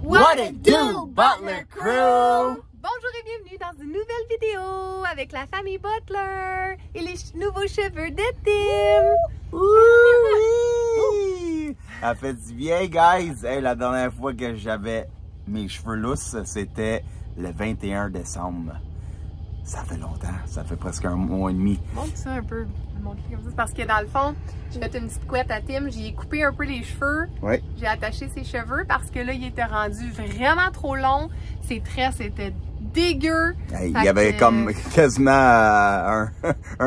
What it do, Butler Crew? Bonjour et bienvenue dans une nouvelle vidéo avec la famille Butler et les nouveaux cheveux de Tim. Oui! Ça fait du bien, guys! Hey, la dernière fois que j'avais mes cheveux lousses, c'était le 21 décembre. Ça fait longtemps, ça fait presque un mois et demi. Montre ça un peu, parce que dans le fond, j'ai fait une petite couette à Tim, j'ai coupé un peu les cheveux, oui. J'ai attaché ses cheveux parce que là, il était rendu vraiment trop long, ses tresses étaient dégueu. Hey, il y avait comme quasiment un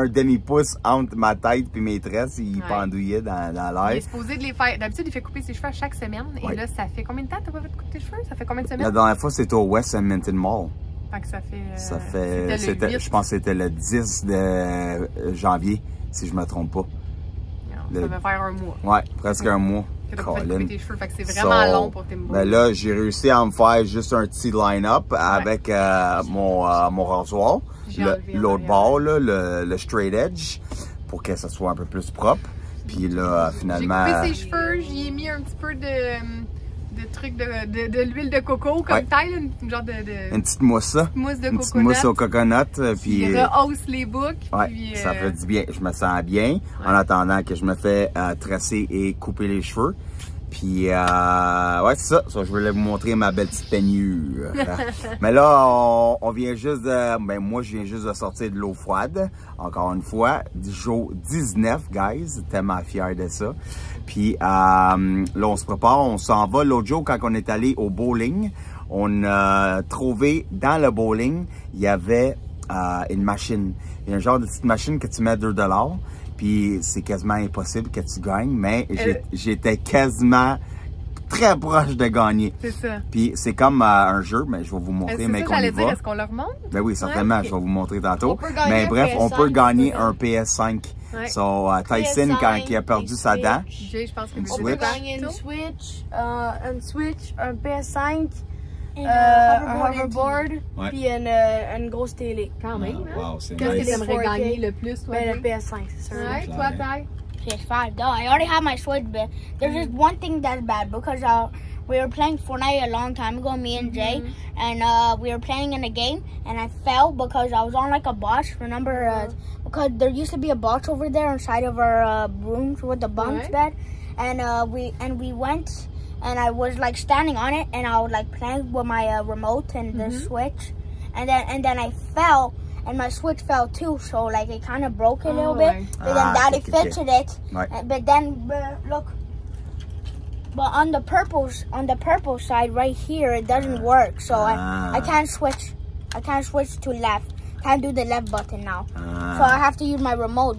demi-pouce entre ma tête et mes tresses, il pendouillait dans l'air. Il est supposé de les faire, d'habitude il fait couper ses cheveux à chaque semaine, et là, ça fait combien de temps que tu n'as pas fait couper tes cheveux? Ça fait combien de semaines? La dernière fois, c'était au West Edmonton Mall. Fait que ça fait je pense que c'était le 10 de janvier, si je me trompe pas. Non, ça va faire un mois. Ouais, presque un mois. Que t'as pas fait couper tes cheveux, fait que c'est vraiment long pour tes mots. Ben là, j'ai réussi à me faire juste un petit line-up avec mon rasoir, l'autre bord, là, le straight edge, pour que ça soit un peu plus propre. Puis là, finalement... J'ai coupé ses cheveux, j'y ai mis un petit peu de trucs de l'huile de coco comme taille, une genre une petite mousse, là. Une petite mousse au coconut. Puis il rehausse les boucles. Ouais, puis, ça fait du bien. Je me sens bien en attendant que je me fais tresser et couper les cheveux. Puis, ouais, c'est ça. Je voulais vous montrer ma belle petite peignure. Mais là, on vient juste de... Ben, moi, je viens juste de sortir de l'eau froide. Encore une fois, du jour 19, guys. Tellement fier de ça. Puis, là, on se prépare. On s'en va. L'autre jour, quand on est allé au bowling, on a trouvé dans le bowling, il y avait une machine. Il y a un genre de petite machine que tu mets 2 $. Puis c'est quasiment impossible que tu gagnes, mais j'étais quasiment très proche de gagner. C'est ça. Puis c'est comme un jeu, mais je vais vous montrer, mais qu'on y va. Est-ce qu'on leur montre? Ben oui, certainement, je vais vous montrer tantôt. Mais bref, on peut gagner un PS5. Ouais. So, Tyson, quand il a perdu sa dent, Je pense que on peut gagner une Switch, un PS5, un hoverboard, puis une grosse télé. Quand même, hein? Wow, c'est Qu'est-ce que nice. tu aimerais gagner le plus, toi? Ben, le PS5, c'est sûr. Ouais, toi, Ty? PS5. No, I already have my Switch, but there's just one thing that's bad because we were playing Fortnite a long time ago, me and Jay, and we were playing in a game, and I fell because I was on like a box. Remember, because there used to be a box over there inside of our rooms with the bunk bed, and we went, and I was like standing on it, and I was like playing with my remote and the Switch, and then I fell. And my Switch fell too, so like it kind of broke a little bit. But then Daddy fixed it. But then look, but on the purple side right here, it doesn't work. So I can't switch. I can't switch to left. Can't do the left button now. So I have to use my remote.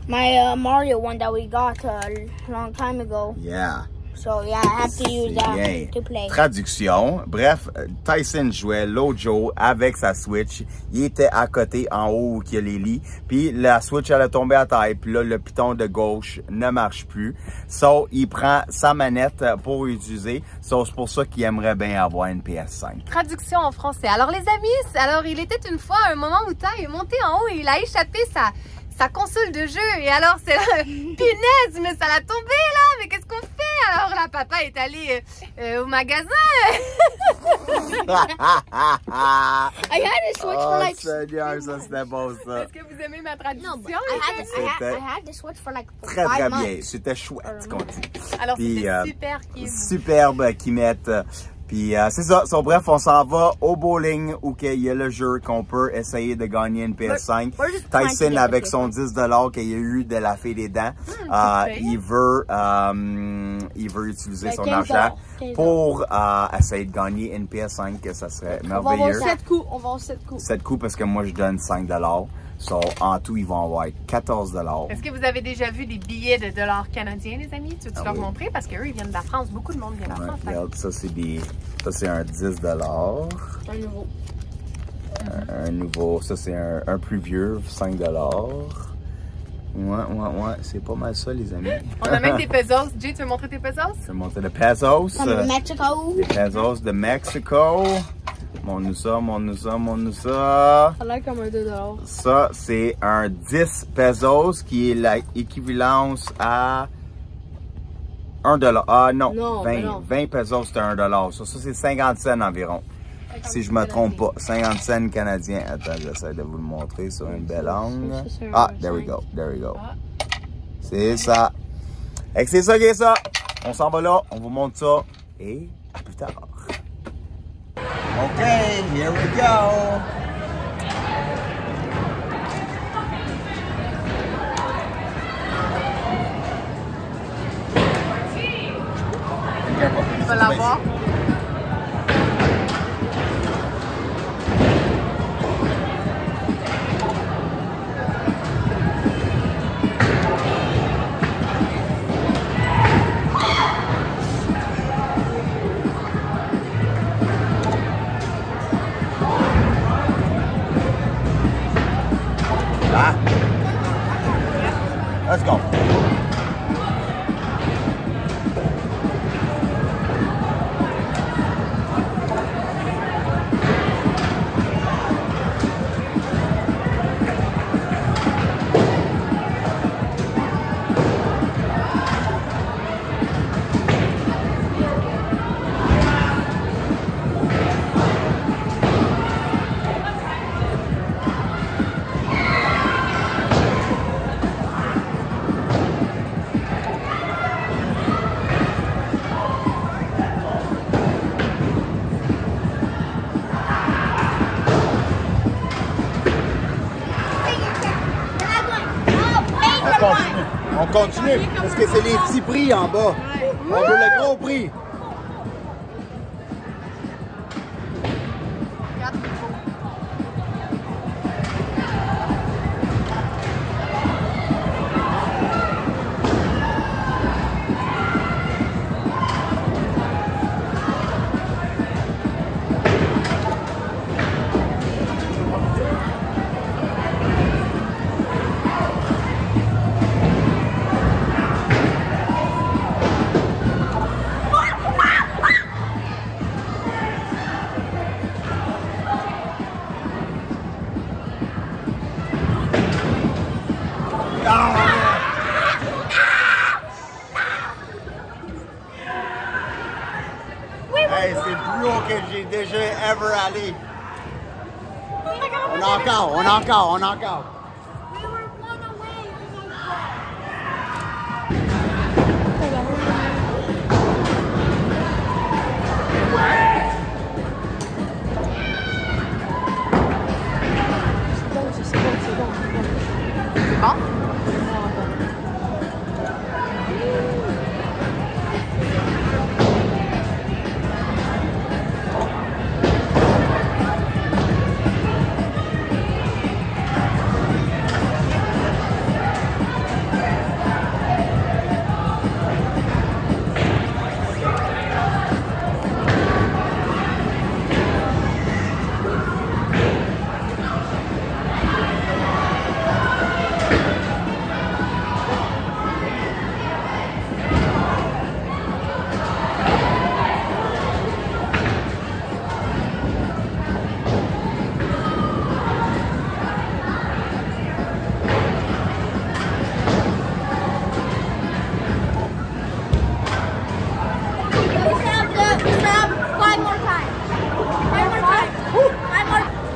My Mario one that we got a long time ago. Yeah. So yeah, I have to use that to play. Traduction. Bref, Tyson jouait l'autre jour avec sa Switch. Il était à côté, en haut, où il y a les lits. Puis la Switch, elle a tombé à terre. Puis là, le piton de gauche ne marche plus. So, il prend sa manette pour utiliser. So, c'est pour ça qu'il aimerait bien avoir une PS5. Traduction en français. Alors les amis, alors il était une fois un moment où Ty est monté en haut et il a échappé sa console de jeu. Et alors c'est là, punaise, mais ça l'a tombé là. Mais qu'est-ce qu'on fait? Alors là, papa est allé au magasin. I had to switch for like. Seigneur, ça c'était bon ça. Est-ce que vous aimez ma traduction? No, but I had to switch for like 5 Très months. bien, c'était chouette, qu'on dit. Alors Puis, c'était super cute. Superbe qu'ils mettent. Puis c'est ça. So, bref, on s'en va au bowling où il y a le jeu qu'on peut essayer de gagner une PS5. Tyson, avec son 10 $ qu'il a eu de la fée des dents, il veut utiliser son argent pour essayer de gagner une PS5, que ça serait merveilleux. On va avoir 7 coups. 7 coups parce que moi je donne 5 $. So, en tout, ils vont avoir 14 $. Est-ce que vous avez déjà vu des billets de dollars canadiens, les amis? Tu veux-tu leur montrer? Parce qu'eux, ils viennent de la France. Beaucoup de monde vient de la France. Regarde, ça, c'est un 10 $. Un nouveau. Un nouveau. Ça, c'est un plus vieux, 5 $. Ouais. C'est pas mal ça, les amis. On a même des pesos. Jay, tu veux montrer tes pesos? Je vais montrer les pesos. From Mexico. Les pesos de Mexico. Montre-nous ça, montre-nous ça, montre-nous ça. Ça a l'air comme un 2 $. Ça, c'est un 10 pesos qui est l'équivalence à $1. Ah non, Non, 20, mais non. 20 pesos, c'était $1. Ça c'est 50 cents environ. Si je me trompe pas, 50 cents canadiens. Attends, j'essaie de vous le montrer sur une belle angle. Ah, there we go, there we go. C'est ça. Et c'est ça qui est ça. On s'en va là, on vous montre ça. Et à plus tard. OK, here we go. Tu vas l'avoir. Ah. Let's go. On continue, parce que c'est les petits prix en bas. On veut le gros prix. Hey, c'est le plus haut que j'ai déjà ever allé. On a encore, on a encore, on a encore. C'est bon?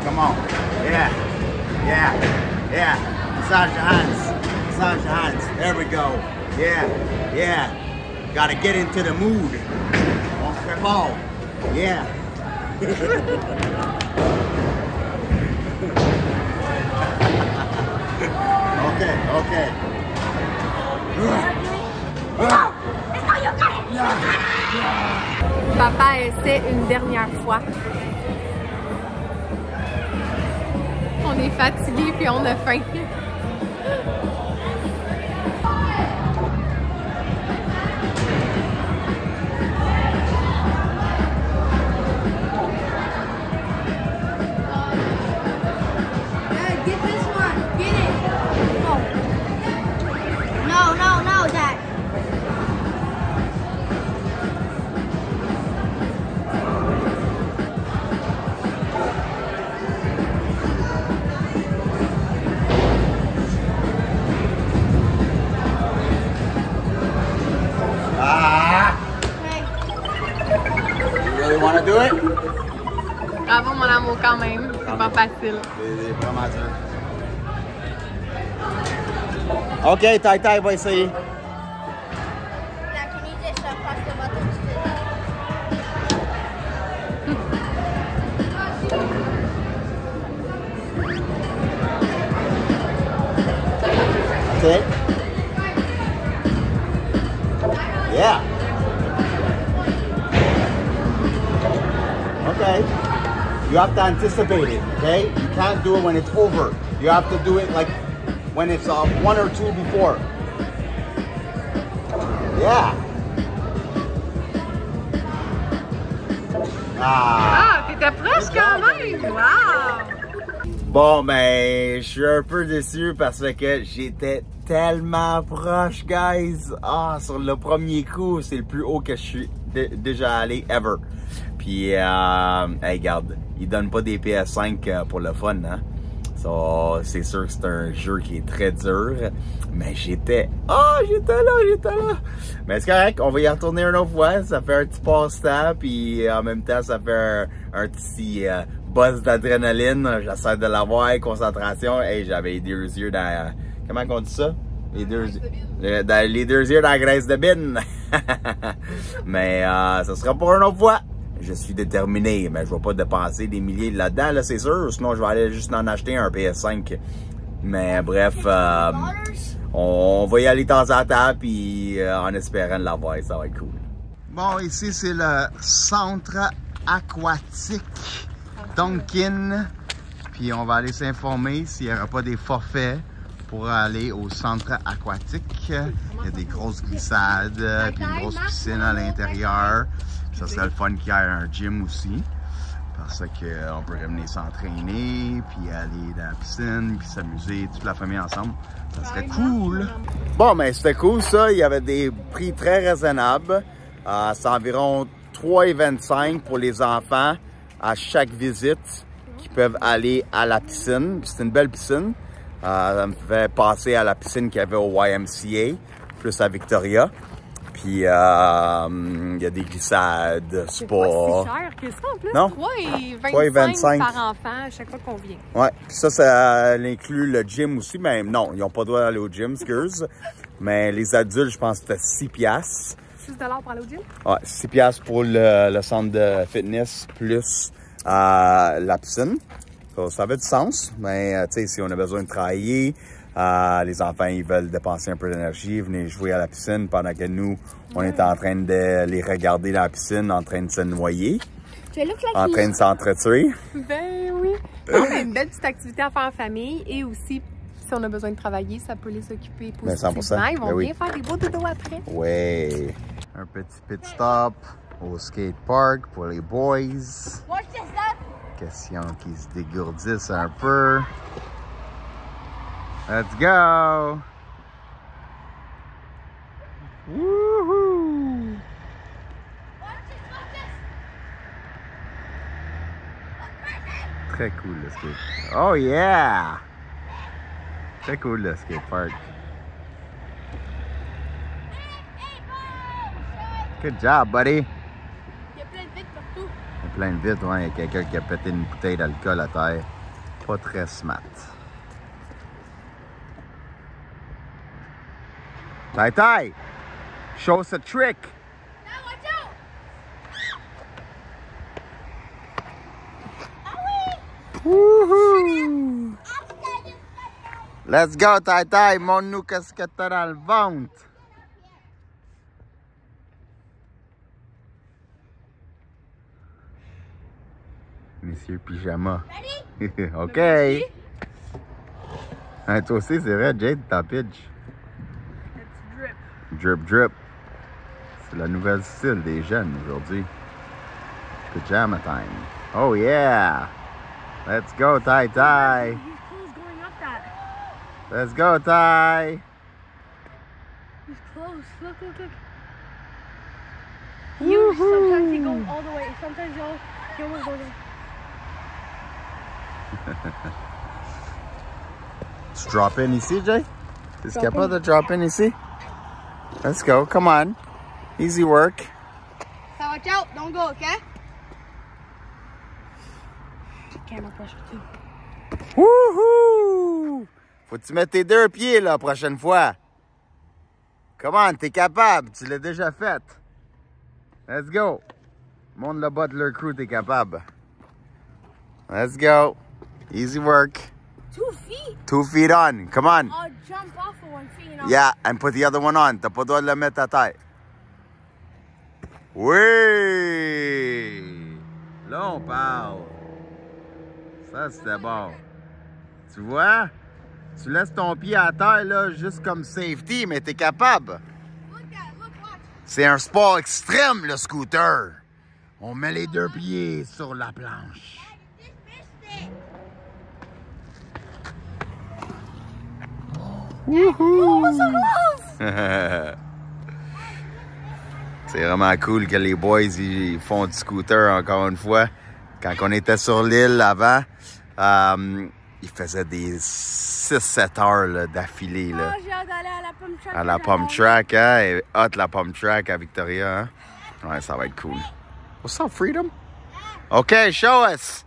Come on. Yeah. Yeah. Yeah. Massage your hands. Massage your hands. There we go. Yeah. Yeah. Gotta get into the mood. On se prépare. Yeah. Okay. Okay. Papa essaie une dernière fois. On est fatigué puis on a faim. Get this one. Get it. No, Dad. do it? Bravo mon amour quand même, c'est pas facile. C'est vraiment dur. Ok, Tai Tai va essayer. Yeah, can you just press the buttons Okay. Yeah. Okay. You have to anticipate it, okay? You can't do it when it's over. You have to do it like when it's 1 or 2 before. Yeah. Ah, t'étais proche quand même! Wow! Bon, ben, je suis un peu déçu parce que j'étais tellement proche, guys. Ah, sur le premier coup, c'est le plus haut que je suis déjà allé ever. Puis, hey, regarde, ils donnent pas des PS5 pour le fun, hein. So, c'est sûr que c'est un jeu qui est très dur. Mais j'étais là. Mais c'est correct, on va y retourner une autre fois. Ça fait un petit passe-temps, puis en même temps, ça fait un petit buzz d'adrénaline. J'essaie de l'avoir, concentration. Hey, j'avais les 2 yeux dans... comment on dit ça? Les deux yeux dans la graisse de bine. Mais ça sera pour une autre fois. Je suis déterminé, mais je ne vais pas dépenser des milliers là-dedans, là, c'est sûr. Sinon, je vais aller juste en acheter un PS5. Mais bref, on va y aller de temps en temps, puis en espérant l'avoir, ça va être cool. Bon, ici, c'est le centre aquatique Dunkin. Puis on va aller s'informer s'il n'y aura pas des forfaits pour aller au centre aquatique. Il y a des grosses glissades, puis une grosse piscine à l'intérieur. Ça serait le fun qu'il y ait un gym aussi, parce qu'on peut venir s'entraîner, puis aller dans la piscine, puis s'amuser, toute la famille ensemble. Ça serait cool. Bon, mais c'était cool ça. Il y avait des prix très raisonnables. C'est environ 3,25 pour les enfants à chaque visite qui peuvent aller à la piscine. C'est une belle piscine. Ça me fait passer à la piscine qu'il y avait au YMCA, plus à Victoria. Puis, il y a des glissades, spa. C'est pas si cher que ça, en plus. Non? 3,25 par enfant à chaque fois qu'on vient. Ouais, puis ça inclut le gym aussi. Mais non, ils n'ont pas le droit d'aller au gym, excuse. Mais les adultes, je pense que c'était 6 $. 6 $ pour aller au gym? Ouais, 6 $ pour le centre de fitness plus la piscine. Ça avait du sens, mais tu sais, si on a besoin de travailler, les enfants, ils veulent dépenser un peu d'énergie, venir jouer à la piscine pendant que nous, on est en train de les regarder dans la piscine, en train de se noyer, en train de s'entretuer. Ben oui. C'est une belle petite activité à faire en famille et aussi, si on a besoin de travailler, ça peut les occuper positivement. 100%. Ils vont bien faire des beaux dodos après. Oui. Un petit pit stop au skate park pour les boys. Question qu'ils se dégourdissent un peu. Let's go! Woohoo! Très cool le skate. Oh yeah! Très cool le skate park. Good job, buddy! Il y a plein de vitres partout. Il y a plein de vitres, ouais. Il y a quelqu'un qui a pété une bouteille d'alcool à terre. Pas très smart. Tai Tai, show us a trick. Now watch out! Woohoo! Let's go, Tai Tai. Montre-nous qu'est-ce que t'as dans le ventre. Monsieur Pyjama. OK. Hein, toi aussi, c'est vrai, Jade, t'as pitch. Drip, drip. C'est la nouvelle style des jeunes aujourd'hui. Pyjama time. Oh yeah! Let's go, Tai Tai. Let's go, Tai. He's close. Look, look, look. Sometimes he goes all the way. Sometimes he almost goes. Tu drop in ici, Jay? T'es capable de drop in ici? Let's go, come on. Easy work. So watch out, don't go, okay? camera pressure too. Wouhou! Faut que tu mettes tes 2 pieds la prochaine fois. Comment? T'es capable? Tu l'as déjà fait. Let's go. Montre le Butler Crew, t'es capable. Let's go. Easy work. 2 feet? 2 feet on. Come on. I'll jump off of 1 feet. Yeah, and put the other one on. T'as pas le droit de le mettre à terre. Oui! Là, on parle. Ça, c'était bon. Tu vois? Tu laisses ton pied à terre, là, juste comme safety, mais t'es capable. C'est un sport extrême, le scooter. On met les 2 pieds sur la planche. Wouhou! C'est vraiment cool que les boys ils font du scooter encore une fois. Quand on était sur l'île avant, ils faisaient des 6-7 heures d'affilée. Oh, j'ai hâte d'aller à la pump track. À la pump track, hein? Et hot la pump track à Victoria, hein? Ouais, ça va être cool. What's up, Freedom? Okay, show us.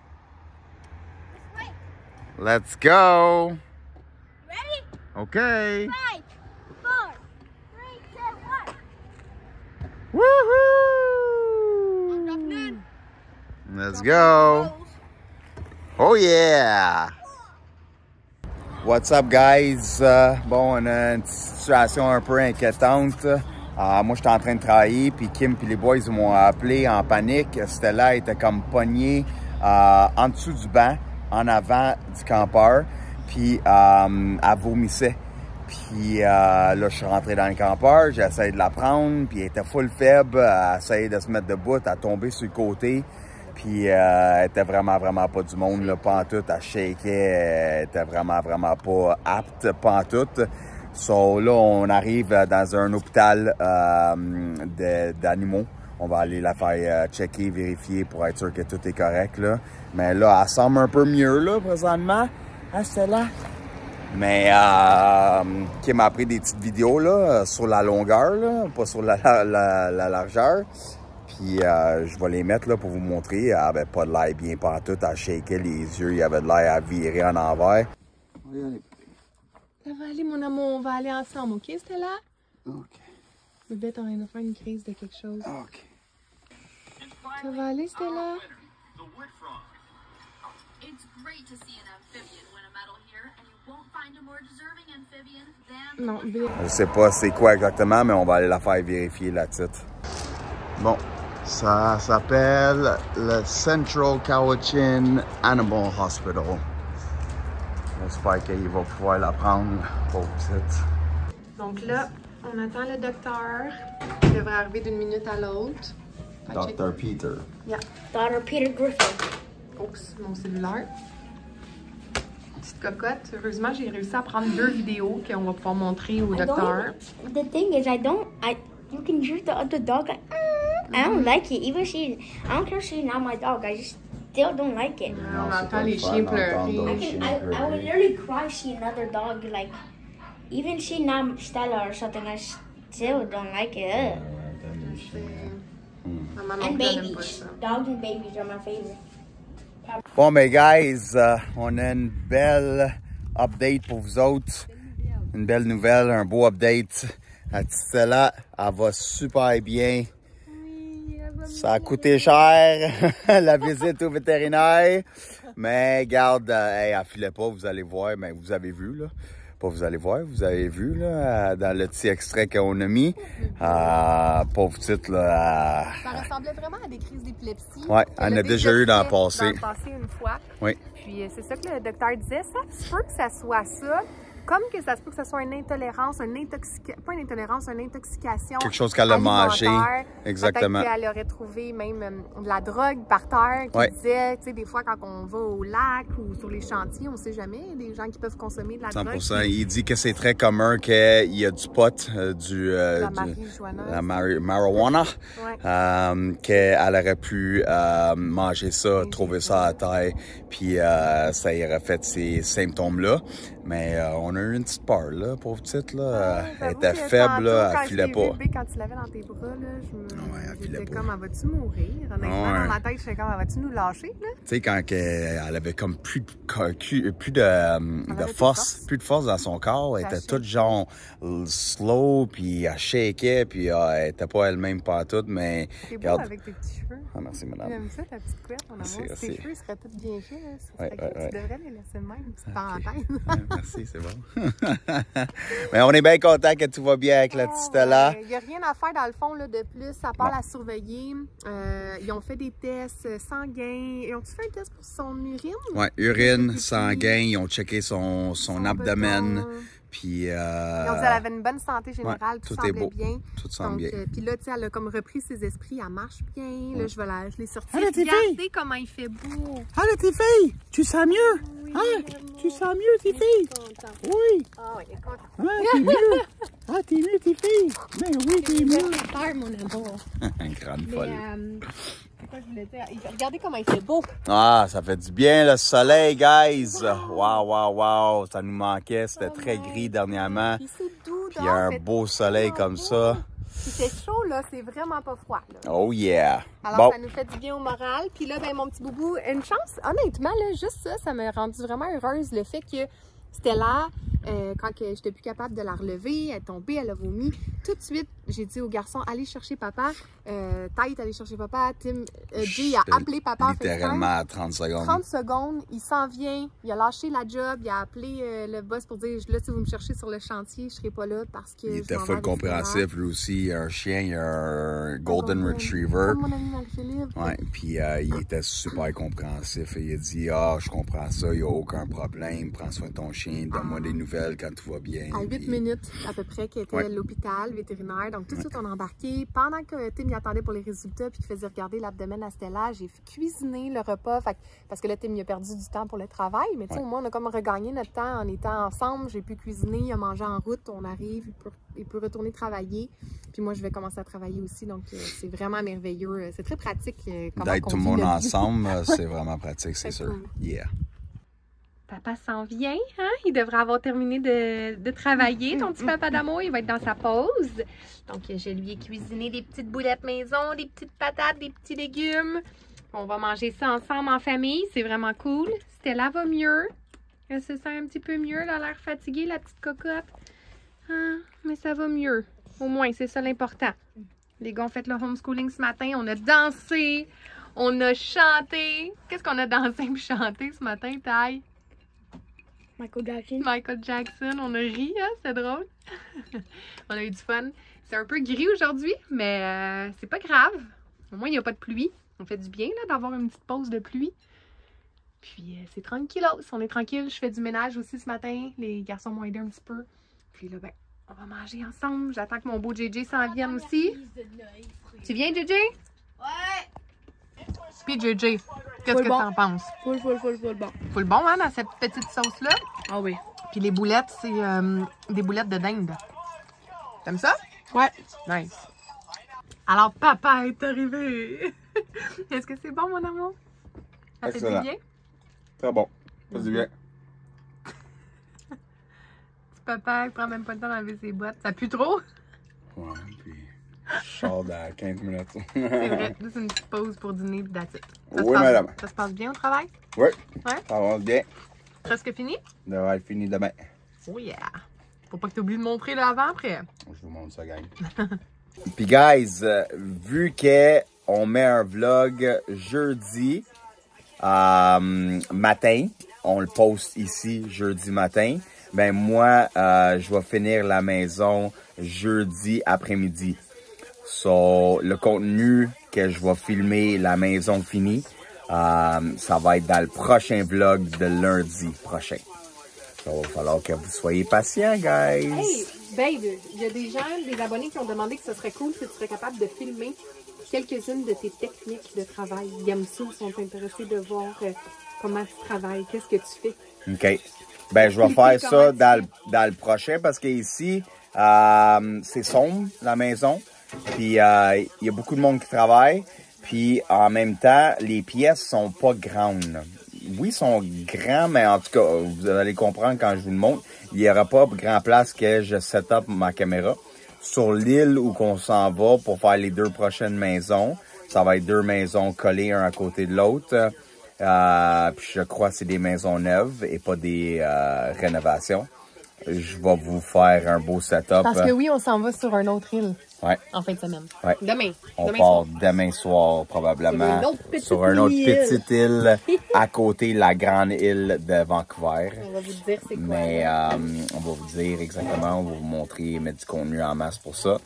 Let's go. Ready? Okay. 5, 4, 3, 2, 1. Woohoo! Let's go. Oh yeah! What's up, guys? Bon, on a une situation un peu inquiétante. Moi, j'étais en train de travailler, puis Kim puis les boys m'ont appelé en panique. Stella était comme pognée en dessous du banc, en avant du campeur, puis elle vomissait. Puis là, je suis rentré dans le campeur, j'ai essayé de la prendre, puis elle était full faible, elle essayait de se mettre debout, elle a tombé sur le côté. Puis elle était vraiment pas du monde, là, pantoute, elle shakeait, elle était vraiment pas apte, pantoute. So là, on arrive dans un hôpital d'animaux. On va aller la faire checker, vérifier pour être sûr que tout est correct, là. Mais là, elle semble un peu mieux, là, présentement. Ah, c'est là. Mais Kim a pris des petites vidéos, là, sur la longueur, là, pas sur la largeur. Puis je vais les mettre là pour vous montrer. Elle avait pas de l'air bien pantoute, elle shakeait les yeux, il avait de l'air à virer en envers. Ça va aller, mon amour, on va aller ensemble, ok, Stella? OK. Bébête, on vient de faire une crise de quelque chose. OK. Ça va aller, Stella? It's great to see an amphibian win a medal here, and you won't find a more deserving amphibian than Non, bébé. Je sais pas c'est quoi exactement, mais on va aller la faire vérifier la titre. Bon, ça s'appelle le Central Cowichan Animal Hospital. J'espère qu'il va pouvoir la prendre, pauvre petite. Donc là, on attend le docteur. Il devrait arriver d'une minute à l'autre. Dr. Peter. Yeah. Dr. Peter Griffin. Oups, mon cellulaire. Petite cocotte. Heureusement, j'ai réussi à prendre 2 vidéos qu'on va pouvoir montrer au docteur. The thing is, you can hear the other dog like, I don't like it. Even I don't care if she's not my dog. I just still don't like it. On entend les chiens pleurer. I would literally cry see another dog like, even she not Stella or something. I still don't like it. And babies, dogs and babies are my favorite. Bon, mais guys, on a une belle update pour vous autres. Une belle nouvelle, un beau update. La petite Stella, elle va super bien. Ça a coûté cher, la visite au vétérinaire. Mais garde, elle filait pas, vous allez voir, mais vous avez vu, là. Pas vous allez voir, vous avez vu, là, dans le petit extrait qu'on a mis. Pauvre petite, là. Ça ressemblait vraiment à des crises d'épilepsie. Ouais, elle en a déjà eu dans le passé. Dans le passé une fois. Oui. Puis c'est ça que le docteur disait, ça se peut que ça soit ça. Comme que ça se peut que ce soit une intolérance, pas une intolérance, une intoxication. Quelque chose qu'elle a mangé. Exactement. Peut-être qu'elle aurait trouvé même de la drogue par terre. Qui disait, tu sais, des fois quand on va au lac ou sur les chantiers, on ne sait jamais, il y a des gens qui peuvent consommer de la 100%. Drogue. 100%. Il dit que c'est très commun qu'il y a du pot, la marijuana, qu'elle aurait pu manger ça, trouver ça à terre, puis ça y aurait fait ces symptômes-là. Mais on a eu une petite peur, là, pauvre petite, là. Elle était faible, là, elle filait pas. Quand tu l'avais dans tes bras, là, filait j'étais pas. comme, elle va-tu mourir? Honnêtement, dans ma tête, j'étais comme, elle va-tu nous lâcher, là? Tu sais, quand elle avait comme plus de force, plus de force dans son corps, elle était toute genre slow, puis elle shakeait, puis elle était pas elle-même pas toute, mais... T'es beau avec tes petits cheveux. Ah, merci, madame. J'aime ça, ta petite couette, mon amour. Si tes cheveux seraient tous bien faits, là, tu devrais les laisser de même, une petite parenthèse. Merci, c'est bon. Mais on est bien content que tout va bien avec la petite Stella. Il n'y a rien à faire dans le fond là, de plus, à part la surveiller. Ils ont fait des tests sanguins. Ils ont-tu fait un test pour son urine? Oui, urine, sanguin. Ils ont checké son abdomen. Puis, ils ont dit qu'elle avait une bonne santé générale, tout semblait beau. Bien. Tout semble bien. Puis là, tu sais, elle a comme repris ses esprits, elle marche bien. Là, je l'ai sortie. Regardez comment il fait beau. Ah, là, tes filles! Tu sens mieux? Oui, tu sens mieux, tes filles? Oui! Ah, il est content. Ah, t'es mieux! Ah, t'es mieux, tes filles! Mais oui, t'es mieux! Peur, mon amour. Une grande folle. C'est quoi je voulais dire? Regardez comment il fait beau. Ah, ça fait du bien le soleil, guys! Wow! Ça nous manquait, c'était très gris dernièrement. Puis c'est doux, Puis un beau soleil comme ça. Puis c'est chaud, là, c'est vraiment pas froid. Là. Oh yeah! Alors, ça nous fait du bien au moral. Puis là, ben, mon petit boubou, une chance, honnêtement, là, juste ça m'a rendu vraiment heureuse. Le fait que c'était là, quand j'étais plus capable de la relever, elle est tombée, elle a vomi. Tout de suite, j'ai dit au garçon, allez chercher papa. Tite, allez chercher papa. Jay a appelé papa. Littéralement à 30 secondes. 30 secondes, il s'en vient, il a lâché la job, il a appelé le boss pour dire, là, si vous me cherchez sur le chantier, je serai pas là parce que... Il était full compréhensif, lui aussi. Il a un chien, il a un Golden Retriever. Comme mon ami Marie-Philippe. Ouais, puis il était super compréhensif. Et il a dit, je comprends ça, il n'y a aucun problème, prends soin de ton chien, donne-moi des nouvelles quand tout va bien. À 8 minutes à peu près, qui était à l'hôpital vétérinaire. Donc tout de suite, on a embarqué. Pendant que Tim y attendait pour les résultats puis qu'il faisait regarder l'abdomen à Stella, j'ai cuisiné le repas. Parce que là, Tim y a perdu du temps pour le travail. Mais tu sais, au moins, on a comme regagné notre temps en étant ensemble. J'ai pu cuisiner, il a mangé en route. On arrive, il peut retourner travailler. Puis moi, je vais commencer à travailler aussi. Donc c'est vraiment merveilleux. C'est très pratique. D'être tout le monde ensemble, c'est vraiment pratique, c'est sûr. Cool. Yeah. Papa s'en vient, hein? Il devrait avoir terminé de travailler, ton petit papa d'amour. Il va être dans sa pause. Donc, je lui ai cuisiné des petites boulettes maison, des petites patates, des petits légumes. On va manger ça ensemble en famille. C'est vraiment cool. Stella va mieux. Elle se sent un petit peu mieux. Elle a l'air fatiguée, la petite cocotte. Ah, mais ça va mieux. Au moins, c'est ça l'important. Les gars ont fait le homeschooling ce matin. On a dansé. On a chanté. Qu'est-ce qu'on a dansé et chanté ce matin, Taille? Michael Jackson, on a ri, hein? C'est drôle. On a eu du fun. C'est un peu gris aujourd'hui, mais c'est pas grave. Au moins, il n'y a pas de pluie. On fait du bien là d'avoir une petite pause de pluie. Puis c'est tranquillos. On est tranquille. Je fais du ménage aussi ce matin. Les garçons m'ont aidé un petit peu. Puis là, ben, on va manger ensemble. J'attends que mon beau JJ s'en vienne aussi. Tu viens, JJ? Ouais! Puis JJ, qu'est-ce que t'en penses? Full bon. Full bon, hein, dans cette petite sauce-là. Ah oui. Puis les boulettes, c'est des boulettes de dinde. T'aimes ça? Ouais. Nice. Alors, papa est arrivé. Est-ce que c'est bon, mon amour? Ça fait du bien? Très bon. Ça fait du bien. Petit papa, il prend même pas le temps d'enlever ses bottes. Ça pue trop? Ouais, puis je sors dans 15 minutes. C'est vrai. C'est une petite pause pour dîner et that's it. Oui, madame. Ça se passe bien au travail? Oui. Ouais? Ça avance bien. Presque fini? Ça devrait être fini demain. Oh yeah! Faut pas que tu oublies de montrer le avant-après. Je vous montre ça, gang. Puis, guys, vu qu'on met un vlog jeudi matin, on le poste ici jeudi matin, ben moi, je vais finir la maison jeudi après-midi. So, le contenu que je vais filmer la maison finie, ça va être dans le prochain vlog de lundi prochain. Il va falloir que vous soyez patients, guys. Hey, babe, il y a des gens, des abonnés qui ont demandé que ce serait cool si tu serais capable de filmer quelques-unes de tes techniques de travail. Ils aiment ça, ils sont intéressés de voir comment tu travailles, qu'est-ce que tu fais. OK. Ben, je vais faire ça dans le prochain parce qu'ici, c'est sombre, la maison. Puis, il y a beaucoup de monde qui travaille. Puis, en même temps, les pièces sont pas grandes. oui, ils sont grands, mais en tout cas, vous allez comprendre quand je vous le montre. Il n'y aura pas grand place que je set up ma caméra. Sur l'île où qu'on s'en va pour faire les 2 prochaines maisons, ça va être 2 maisons collées un à côté de l'autre. Puis je crois que c'est des maisons neuves et pas des rénovations. Je vais vous faire un beau setup. Parce que oui, on s'en va sur une autre île. Ouais. En fin de semaine. Ouais. Demain. On part demain soir, probablement, sur une autre petite île à côté de la grande île de Vancouver. On va vous dire c'est quoi. Mais on va vous dire exactement, on va vous montrer, mettre du contenu en masse pour ça.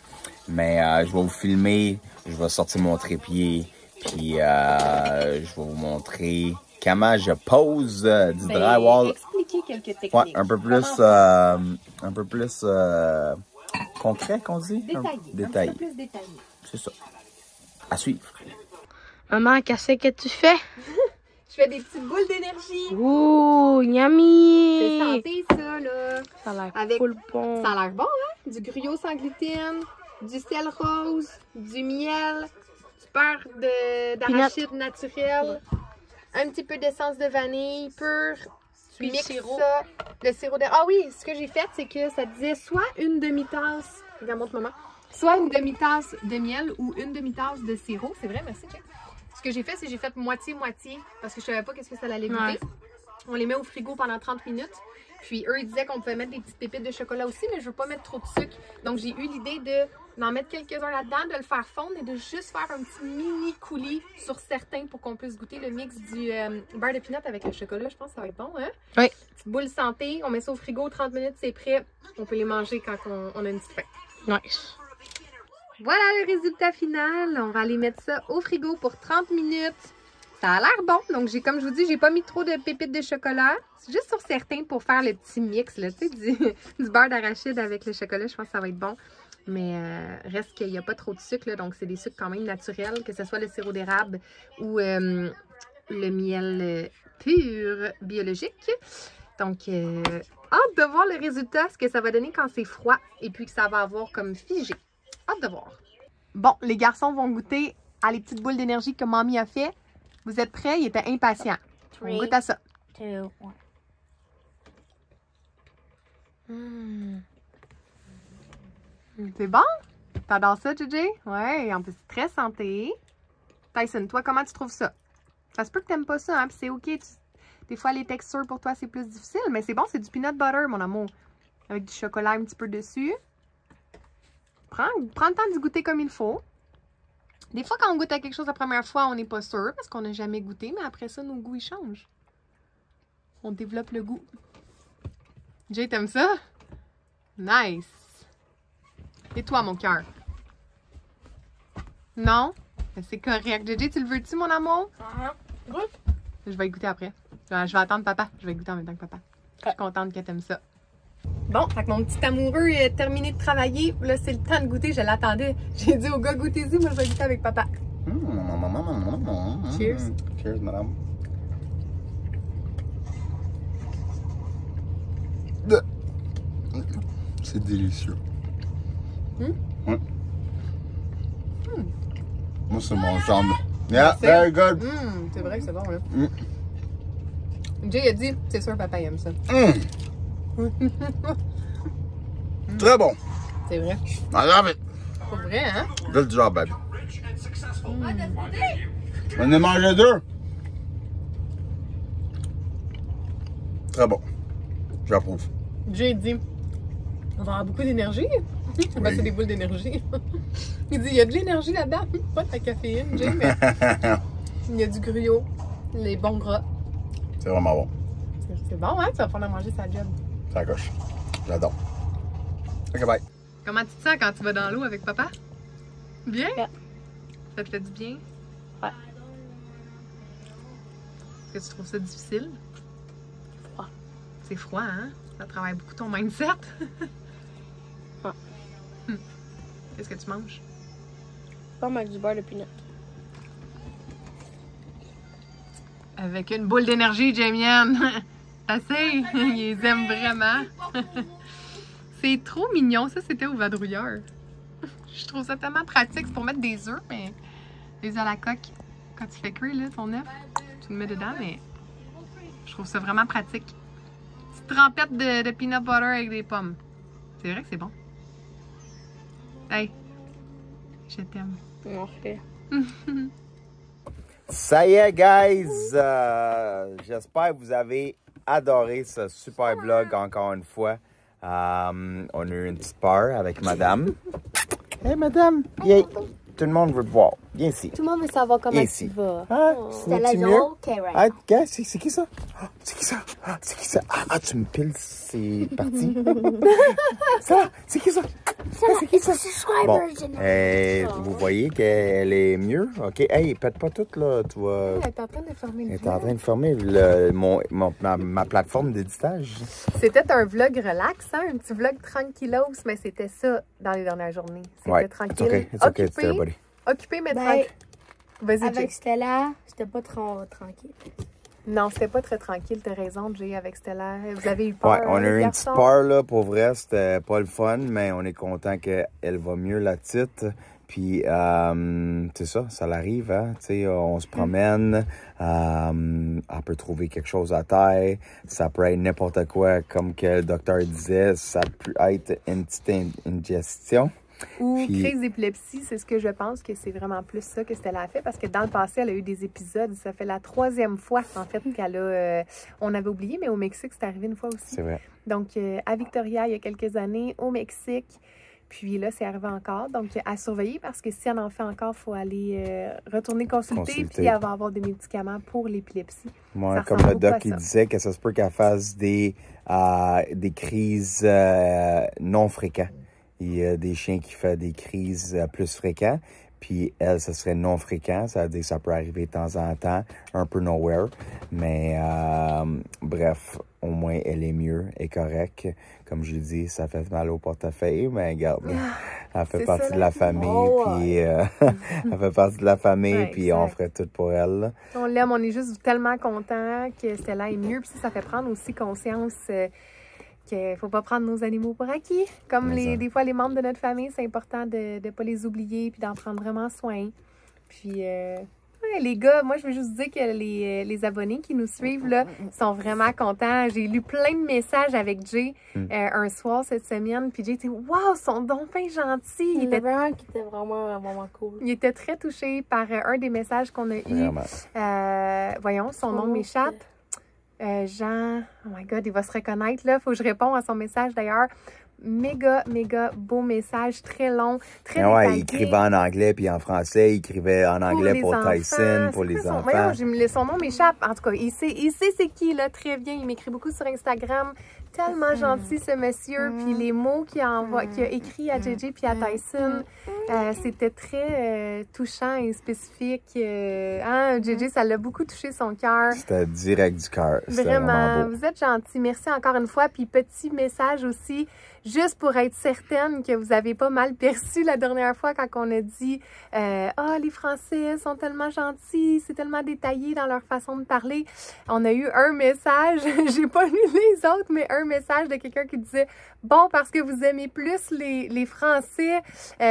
Mais je vais vous filmer, je vais sortir mon trépied, puis je vais vous montrer comment je pose du drywall. Expliquer quelques techniques. Ouais, un peu plus concret qu'on dit? Détaillé. Un peu plus détaillé. C'est ça. À suivre. Maman, qu'est-ce que tu fais? Je fais des petites boules d'énergie. Ouh, yummy! C'est santé, ça, là. Ça a l'air Avec... full bon. Ça a l'air bon, hein? Du gruyot sans gluten, du sel rose, du miel, du beurre d'arachide naturel, un petit peu d'essence de vanille pure. Tu mixes ça, le sirop de... Ah oui, ce que j'ai fait, c'est que ça disait soit une demi-tasse, regarde, montre maman, soit une demi-tasse de miel ou une demi-tasse de sirop. C'est vrai, merci, check. Ce que j'ai fait, c'est que j'ai fait moitié-moitié parce que je savais pas qu'est-ce que ça allait goûter. Ouais. On les met au frigo pendant 30 minutes. Puis eux, ils disaient qu'on pouvait mettre des petites pépites de chocolat aussi, mais je veux pas mettre trop de sucre. Donc j'ai eu l'idée d'en mettre quelques-uns là-dedans, de le faire fondre et de juste faire un petit mini coulis sur certains pour qu'on puisse goûter le mix du beurre de pinot avec le chocolat. Je pense que ça va être bon, hein? Oui. Petite boule santé, on met ça au frigo, 30 minutes, c'est prêt. On peut les manger quand on a une petite faim. Nice. Voilà le résultat final. On va aller mettre ça au frigo pour 30 minutes. Ça a l'air bon. Donc, comme je vous dis, j'ai pas mis trop de pépites de chocolat. C'est juste sur certains pour faire le petit mix, là, tu sais, du beurre d'arachide avec le chocolat. Je pense que ça va être bon. Mais reste qu'il n'y a pas trop de sucre, là, donc c'est des sucres quand même naturels, que ce soit le sirop d'érable ou le miel pur biologique. Donc, hâte de voir le résultat, ce que ça va donner quand c'est froid et puis que ça va avoir comme figé. Hâte de voir. Bon, les garçons vont goûter à les petites boules d'énergie que mamie a fait. Vous êtes prêts? Il était impatient. On goûte à ça. 2, 1. C'est bon? T'adores ça, JJ? Ouais, en plus, c'est très santé. Tyson, toi, comment tu trouves ça? Ça se peut que t'aimes pas ça, hein? Puis c'est OK. Des fois, les textures pour toi, c'est plus difficile. Mais c'est bon, c'est du peanut butter, mon amour. Avec du chocolat un petit peu dessus. Prends le temps d'y goûter comme il faut. Des fois, quand on goûte à quelque chose la première fois, on n'est pas sûr parce qu'on n'a jamais goûté, mais après ça, nos goûts, ils changent. On développe le goût. Jay, t'aimes ça? Nice! Et toi, mon cœur? Non? C'est correct. JJ, tu le veux-tu, mon amour? Je vais y goûter après. Je vais attendre papa. Je vais y goûter en même temps que papa. Je suis contente que t'aimes ça. Bon, fait que mon petit amoureux est terminé de travailler. Là, c'est le temps de goûter. Je l'attendais. J'ai dit au gars, goûtez-y. Moi, je vais goûter avec papa. Cheers. Cheers, madame. C'est délicieux. Ouais. Moi, c'est mon genre. Yeah, very good. C'est vrai que c'est bon, là. Jay a dit, c'est sûr, papa aime ça. Très bon. C'est vrai. I love it. C'est vrai, hein? Good job, baby. On en a mangé 2. Très bon. J'approuve. Jay dit, on va avoir beaucoup d'énergie. Oui. Ben, c'est des boules d'énergie. Il dit, il y a de l'énergie là-dedans. Pas de la caféine, Jay, mais il y a du gruyot, les bons gras. C'est vraiment bon. C'est bon, hein? Tu vas pouvoir manger sa job. Ça coche. J'adore. Ok, bye. Comment tu te sens quand tu vas dans l'eau avec papa? Bien? Yeah. Ça te fait du bien? Ouais. Est-ce que tu trouves ça difficile? Froid. C'est froid, hein? Ça travaille beaucoup ton mindset. Ouais. Qu'est-ce que tu manges? Pomme avec du beurre de pinot. Avec une boule d'énergie, Jamienne. Assez, ils les aiment vraiment. C'est trop mignon, ça c'était au vadrouilleur. Je trouve ça tellement pratique, c'est pour mettre des œufs, mais des œufs à la coque. Quand tu fais cuire là, ton œuf, tu le mets dedans, mais Je trouve ça vraiment pratique. Petite trempette de peanut butter avec des pommes. C'est vrai que c'est bon. Hey, je t'aime. Ok. Ça y est, guys! J'espère que vous avez adoré ce super vlog encore une fois. On a eu une petite peur avec madame. Hey, madame! Viens! Tout le monde veut te voir. Viens ici. Tout le monde veut savoir comment Viens tu ici. vas. Ah, C'était la mieux? zone, ok, right. Ah, gars, c'est qui ça? Ah, c'est qui ça? Ah, c'est qui ça? Ah, tu me piles, c'est parti. Ça, c'est qui ça? C'est qui ça? Bon, vous voyez qu'elle est mieux? OK. Hey, pète pas tout, là. Tu vois. Elle est en train de fermer le Elle est en vlog. train de fermer ma plateforme d'éditage. C'était un vlog relax, hein? Un petit vlog tranquillos, mais c'était ça dans les dernières journées. C'était Ouais, tranquille. it's okay, it's everybody. Occupé, mais Ben, tranquille. Vas-y, Avec Jay. Stella, c'était pas trop tranquille. Non, c'était pas très tranquille, t'as raison, Jay, avec Stella. Vous avez eu peur. Ouais, on a les eu une garçons? petite peur, là, pour vrai. C'était pas le fun, mais on est content qu'elle va mieux, la petite. Puis, c'est ça l'arrive, hein. Tu sais, on se promène, elle peut trouver quelque chose à terre, ça peut être n'importe quoi, comme que le docteur disait, ça peut être une petite ingestion. Ou Puis- crise d'épilepsie, c'est ce que je pense que c'est vraiment plus ça que Stella a fait, parce que dans le passé, elle a eu des épisodes. Ça fait la 3e fois, en fait, qu'elle a... on avait oublié, mais au Mexique, c'est arrivé une fois aussi. C'est vrai. Donc, à Victoria, il y a quelques années, au Mexique. Puis là, c'est arrivé encore. Donc, à surveiller, parce que si elle en fait encore, il faut aller retourner consulter. Puis elle va avoir des médicaments pour l'épilepsie. Moi, Ça comme ressemble le beaucoup à doc, il ça. disait que ça se peut qu'elle fasse des crises non fréquentes. Il y a des chiens qui font des crises plus fréquentes. Puis elle, ce serait non fréquent. Ça veut dire que ça peut arriver de temps en temps, un peu nowhere. Mais bref, au moins, elle est mieux, elle est correcte. Comme je dis, ça fait mal au portefeuille, mais regarde, elle fait c'est partie ça, de la la vie. famille. Oh, Puis elle fait partie de la famille, Ouais, puis on exact. ferait tout pour elle. Là. On l'aime, on est juste tellement content que Stella est mieux. Puis ça fait prendre aussi conscience qu'il ne faut pas prendre nos animaux pour acquis. Comme Mais ça. des fois, les membres de notre famille, c'est important de ne pas les oublier puis d'en prendre vraiment soin. Puis, ouais, les gars, moi, je veux juste dire que les abonnés qui nous suivent là, sont vraiment contents. J'ai lu plein de messages avec Jay un soir cette semaine. Puis Jay était « Wow, ils sont donc bien gentils! » Il y en avait un qui était vraiment cool. Il était très touché par un des messages qu'on a eu. Vraiment. Voyons, son nom nom, m'échappe. Jean, oh my God, il va se reconnaître là. Faut que je réponde à son message d'ailleurs. Méga beau message, très long, très Mais ouais, détaillé. il écrivait en anglais puis en français. Il écrivait en anglais pour les Tyson, enfants. pour C'est les quoi son- enfants. Voyons, son nom m'échappe. En tout cas, il sait c'est qui, là, très bien. Il m'écrit beaucoup sur Instagram. Tellement gentil, ce monsieur. Puis les mots qu'il a écrits à JJ puis à Tyson, c'était très touchant et spécifique. JJ, ça l'a beaucoup touché son cœur. C'était direct du cœur. C'était Vraiment, vraiment beau. vous êtes gentils. Merci encore une fois. Puis petit message aussi, juste pour être certaine que vous n'avez pas mal perçu la dernière fois quand on a dit « Ah, les Français sont tellement gentils, c'est tellement détaillé dans leur façon de parler. » On a eu un message, j'ai pas lu les autres, mais un message de quelqu'un qui disait « Bon, parce que vous aimez plus les Français. »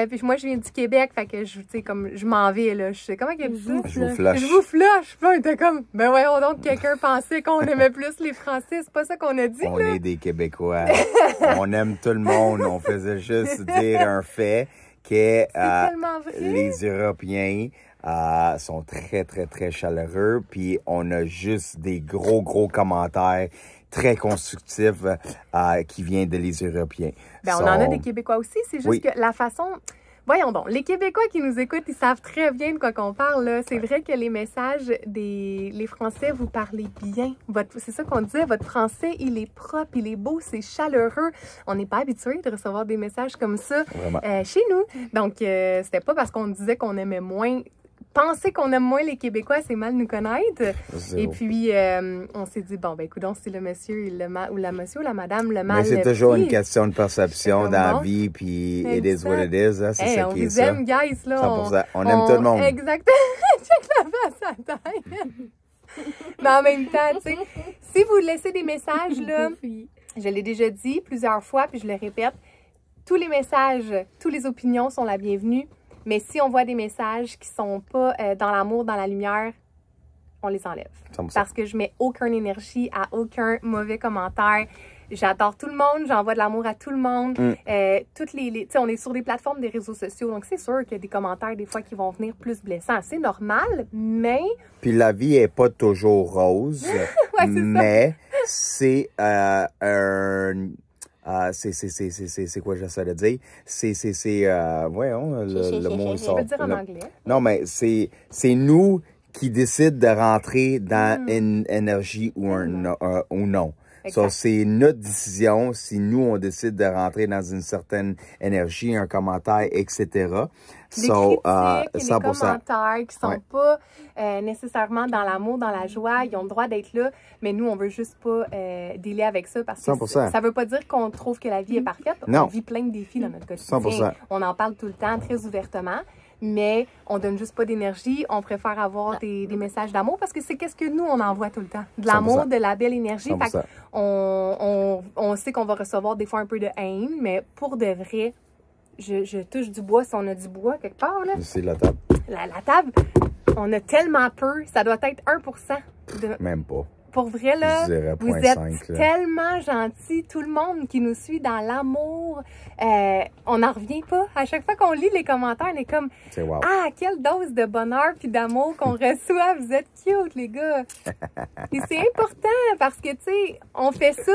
Puis moi, je viens du Québec, fait que je m'en vais, là. Je sais comment qu'elle dit ça? Je vous flush. Je vous flush. Puis on était comme, ben voyons donc, quelqu'un pensait qu'on aimait plus les Français. C'est pas ça qu'on a dit, On là. est des Québécois. On aime tout le monde. On faisait juste dire un fait que tellement vrai. les Européens sont très chaleureux. Puis on a juste des gros commentaires très constructifs qui viennent de les Européens. Ben, on en a des Québécois aussi. C'est juste Oui. que la façon... Voyons donc, les Québécois qui nous écoutent, ils savent très bien de quoi qu'on parle, là. C'est vrai que les messages les Français, vous parlez bien. C'est ça qu'on disait, votre français, il est propre, il est beau, c'est chaleureux. On n'est pas habitué de recevoir des messages comme ça chez nous. Donc, c'était pas parce qu'on disait qu'on aimait moins... Penser qu'on aime moins les Québécois, c'est mal nous connaître. Zéro. Et puis, on s'est dit, bon, ben écoutons, si le monsieur ou la monsieur ou la madame le mal Mais c'est le toujours pris. une question de perception C'est dans la bon. vie, puis it is what it is, hein, c'est Hey, ça on qui est vous ça. aime, guys, là. 100%. On aime tout le monde. Exactement. Check la face à taille. Mais en même temps, tu sais, si vous laissez des messages, là, je l'ai déjà dit plusieurs fois, puis je le répète, tous les messages, toutes les opinions sont la bienvenue. Mais si on voit des messages qui sont pas dans l'amour, dans la lumière, on les enlève. 100%. Parce que je mets aucune énergie à aucun mauvais commentaire. J'adore tout le monde, j'envoie de l'amour à tout le monde. Toutes tu sais, on est sur des plateformes des réseaux sociaux, donc c'est sûr qu'il y a des commentaires des fois qui vont venir plus blessants. C'est normal, mais... Puis la vie est pas toujours rose, ouais, mais c'est c'est quoi j'essaie de dire? Voyons, le mot sort. Je peux le dire en anglais. Non, mais c'est nous qui décident de rentrer dans une énergie ou non. So, c'est notre décision si nous, on décide de rentrer dans une certaine énergie, un commentaire, etc. Les critiques et les 100%. commentaires qui sont pas nécessairement dans l'amour, dans la joie, ils ont le droit d'être là, mais nous, on veut juste pas dealer avec ça parce que 100%. ça veut pas dire qu'on trouve que la vie est parfaite. Non. On vit plein de défis dans notre quotidien. 100%. On en parle tout le temps, très ouvertement. Mais on donne juste pas d'énergie. On préfère avoir des messages d'amour parce que c'est qu'est-ce que nous, on envoie tout le temps. De l'amour, de la belle énergie. 100%. Fait on sait qu'on va recevoir des fois un peu de haine, mais pour de vrai, je touche du bois si on a du bois quelque part. Là. C'est la table. La table, on a tellement peu. Ça doit être 1%. Même pas. Pour vrai, là, Je dirais vous 0.5, êtes là. tellement gentils. Tout le monde qui nous suit dans l'amour, on n'en revient pas. À chaque fois qu'on lit les commentaires, on est comme C'est wow. ah, quelle dose de bonheur puis d'amour qu'on reçoit. Vous êtes cute, les gars. Et c'est important parce que, tu sais, on fait ça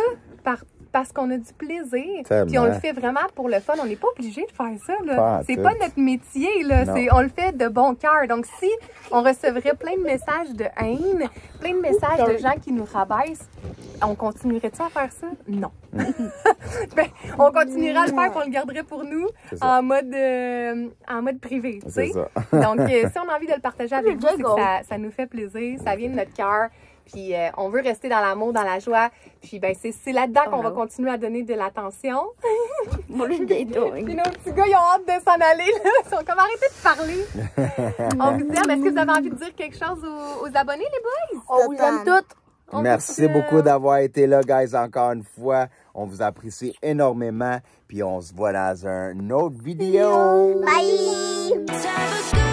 parce qu'on a du plaisir. Tellement. Puis on le fait vraiment pour le fun. On n'est pas obligé de faire ça, Pas là. C'est tout. pas notre métier, là. Non. On le fait de bon cœur. Donc, si on recevrait plein de messages de haine, plein de messages de gens qui nous rabaissent, on continuerait-tu à faire ça? Non. Ben, on continuerait à le faire et on le garderait pour nous en mode privé, tu sais. C'est ça. Donc, si on a envie de le partager avec vous, c'est que ça nous fait plaisir, ça vient de notre cœur. Puis on veut rester dans l'amour, dans la joie. Puis ben c'est là-dedans qu'on va continuer à donner de l'attention. What are they doing? Puis nos petits gars, ils ont hâte de s'en aller. Là. Ils sont comme arrêtés de parler. On vous aime. Est-ce que vous avez envie de dire quelque chose aux abonnés, les boys? On vous aime toutes. Merci beaucoup d'avoir été là, guys, encore une fois. On vous apprécie énormément. Puis on se voit dans une autre vidéo. Bye!